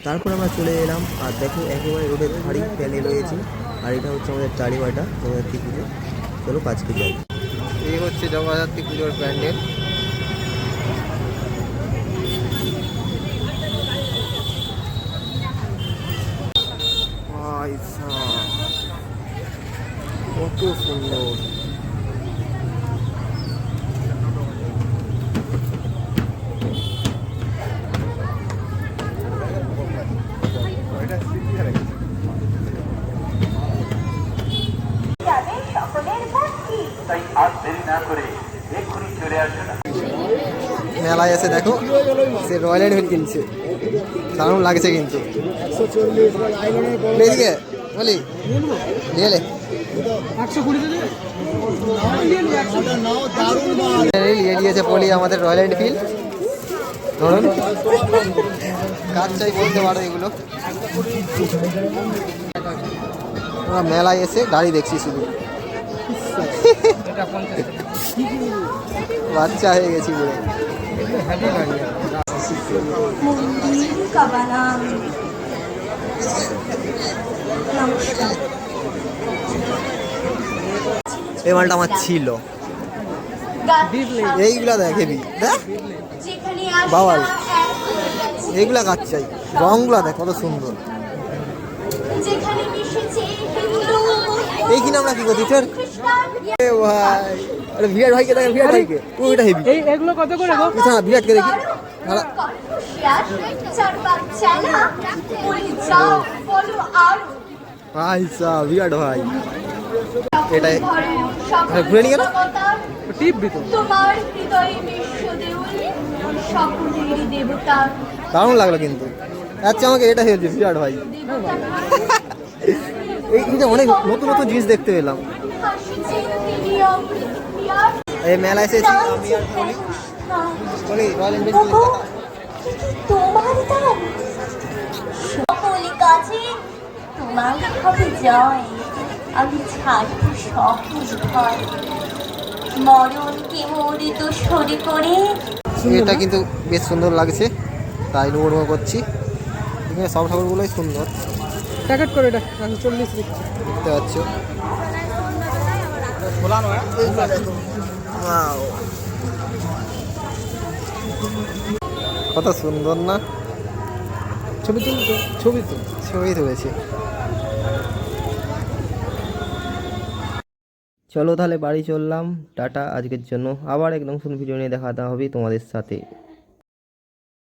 তারপর আমরা চলে এলাম আর দেখো একেবারে রোডের ধারেই প্যান্ডেল রয়েছে। আর এটা হচ্ছে আমাদের চারিবাটা জগদ্ধাত্রী পুজো। চলো কাজকে যাই। এই হচ্ছে জগদ্ধাত্রী পুজোর প্যান্ডেল। কত সুন্দর। মেলায় এসে দেখো সে রয়্যাল এনফিল্ড কিনছে, দারুণ লাগছে কিন্তু। এদিকে বলি নিয়ে দিয়েছে পলি আমাদের রয়্যাল এনফিল্ড। ধরুন কাজ চাই বলতে পারো এগুলো। আমরা মেলায় এসে গাড়ি দেখছি শুধু, বাচ্চা হয়ে গেছি পুরো। এই মালটা আমার ছিল, এইগুলা দেখ হেবি দেখ বাবাল, এইগুলা কাজ চাই। রংগুলা দেখ কত সুন্দর। এই কিনা আমরা কি করছি ভাই? আরে ভিআর ভাইকে দেখেন, ভিআর ভাইকে ওইটা হেভি। এগুলো কত করে গো? না ভিআরকে দেখি ভাই সাহ, ভিআর ভাই এটাই ঘুরে নিয়ে গেল টিপ দিত। দারুণ লাগলো কিন্তু। আচ্ছা আমাকে এটা হেলছে ভিআর ভাই। এই যে অনেক নতুন নতুন জিনিস দেখতে পেলাম। এই মেলা এসেছি আমি আর বলি রয়্যাল এনফিল্ড তোমার দান সকলে কাছে তোমার হবে জয়। আমি ছাড়ব সকল ভয়, মরণকে মরিত সরে করে। এটা কিন্তু বেশ সুন্দর লাগছে, তাই নোড়ো করছি। এখানে সব ঠাকুরগুলোই সুন্দর। প্যাকেট করে এটা 40 দেখতে পাচ্ছ। কত সুন্দর না? ছবি তুলেছে। চলো তাহলে বাড়ি চললাম, টাটা আজকের জন্য। আবার একদম নতুন ভিডিও নিয়ে দেখা হবে তোমাদের সাথে।